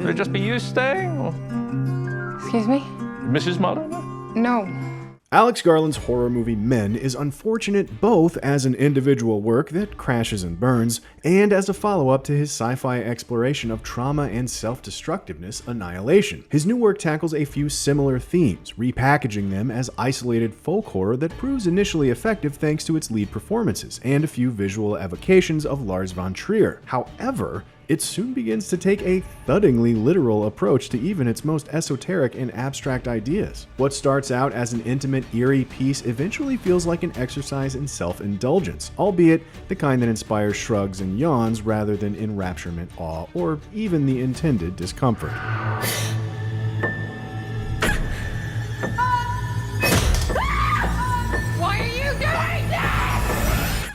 Would it just be you staying, or Excuse me? Mrs. Marlowe? No. Alex Garland's horror movie Men is unfortunate both as an individual work that crashes and burns, and as a follow-up to his sci-fi exploration of trauma and self-destructiveness, Annihilation. His new work tackles a few similar themes, repackaging them as isolated folk horror that proves initially effective thanks to its lead performances, and a few visual evocations of Lars von Trier. However, it soon begins to take a thuddingly literal approach to even its most esoteric and abstract ideas. What starts out as an intimate, eerie piece eventually feels like an exercise in self-indulgence, albeit the kind that inspires shrugs and yawns rather than enrapturement, awe, or even the intended discomfort. Why are you doing this?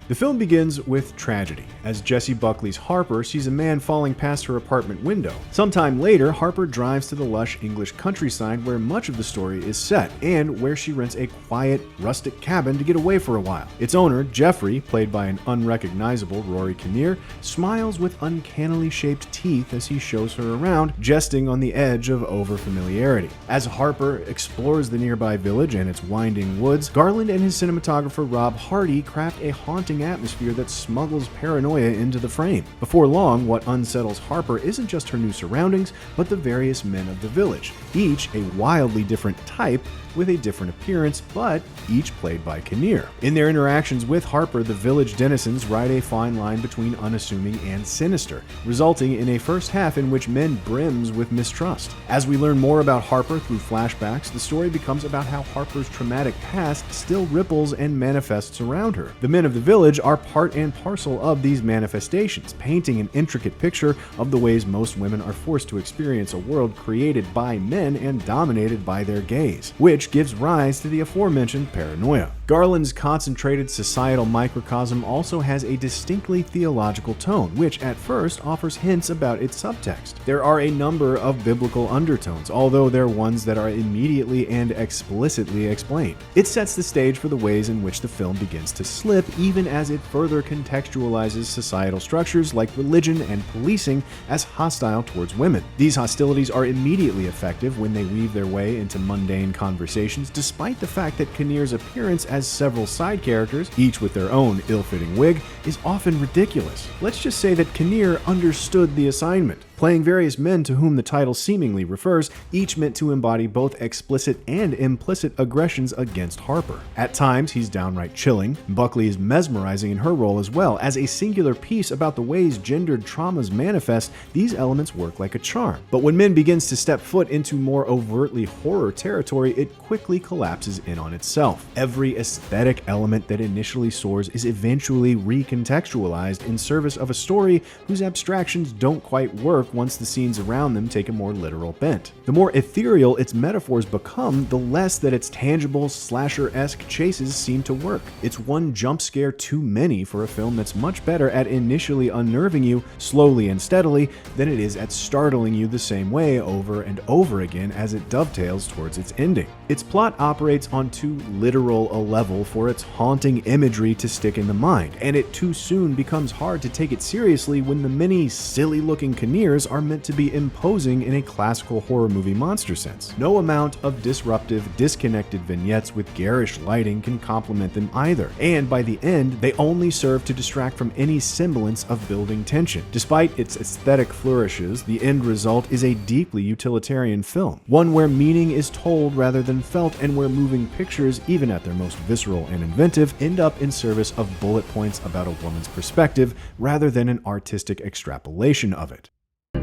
The film begins with tragedy, as Jessie Buckley's Harper sees a man falling past her apartment window. Sometime later, Harper drives to the lush English countryside where much of the story is set, and where she rents a quiet, rustic cabin to get away for a while. Its owner, Jeffrey, played by an unrecognizable Rory Kinnear, smiles with uncannily shaped teeth as he shows her around, jesting on the edge of overfamiliarity. As Harper explores the nearby village and its winding woods, Garland and his cinematographer Rob Hardy craft a haunting atmosphere that smuggles paranoia into the frame. Before long, what unsettles Harper isn't just her new surroundings, but the various men of the village, each a wildly different type with a different appearance, but each played by Kinnear. In their interactions with Harper, the village denizens ride a fine line between unassuming and sinister, resulting in a first half in which men brims with mistrust. As we learn more about Harper through flashbacks, the story becomes about how Harper's traumatic past still ripples and manifests around her. The men of the village are part and parcel of these manifestations, painting an intricate picture of the ways most women are forced to experience a world created by men and dominated by their gaze, which gives rise to the aforementioned paranoia. Garland's concentrated societal microcosm also has a distinctly theological tone, which at first offers hints about its subtext. There are a number of biblical undertones, although they're ones that are immediately and explicitly explained. It sets the stage for the ways in which the film begins to slip, even as it further contextualizes societal structures like religion and policing as hostile towards women. These hostilities are immediately effective when they weave their way into mundane conversations, despite the fact that Kinnear's appearance as several side characters, each with their own ill-fitting wig, is often ridiculous. Let's just say that Kinnear understood the assignment. Playing various men to whom the title seemingly refers, each meant to embody both explicit and implicit aggressions against Harper. At times, he's downright chilling. Buckley is mesmerizing in her role as well. As a singular piece about the ways gendered traumas manifest, these elements work like a charm. But when Men begins to step foot into more overtly horror territory, it quickly collapses in on itself. Every aesthetic element that initially soars is eventually recontextualized in service of a story whose abstractions don't quite work once the scenes around them take a more literal bent. The more ethereal its metaphors become, the less that its tangible, slasher-esque chases seem to work. It's one jump scare too many for a film that's much better at initially unnerving you slowly and steadily than it is at startling you the same way over and over again as it dovetails towards its ending. Its plot operates on too literal a level for its haunting imagery to stick in the mind, and it too soon becomes hard to take it seriously when the many silly-looking Kinnears are meant to be imposing in a classical horror movie monster sense. No amount of disruptive, disconnected vignettes with garish lighting can complement them either, and by the end, they only serve to distract from any semblance of building tension. Despite its aesthetic flourishes, the end result is a deeply utilitarian film, one where meaning is told rather than felt, and where moving pictures, even at their most visceral and inventive, end up in service of bullet points about a woman's perspective rather than an artistic extrapolation of it.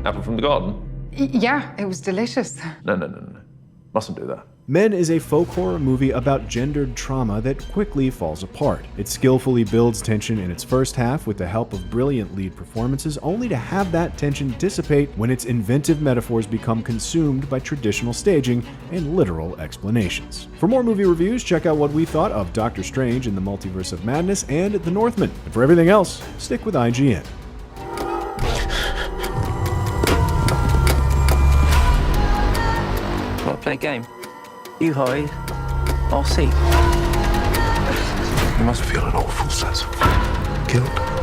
Apple from the garden? Yeah, it was delicious. No. Mustn't do that. Men is a folk horror movie about gendered trauma that quickly falls apart. It skillfully builds tension in its first half with the help of brilliant lead performances, only to have that tension dissipate when its inventive metaphors become consumed by traditional staging and literal explanations. For more movie reviews, check out what we thought of Doctor Strange in the Multiverse of Madness and The Northman. And for everything else, stick with IGN. Want to play a game? You hide, I'll seek. You must feel an awful sense of guilt.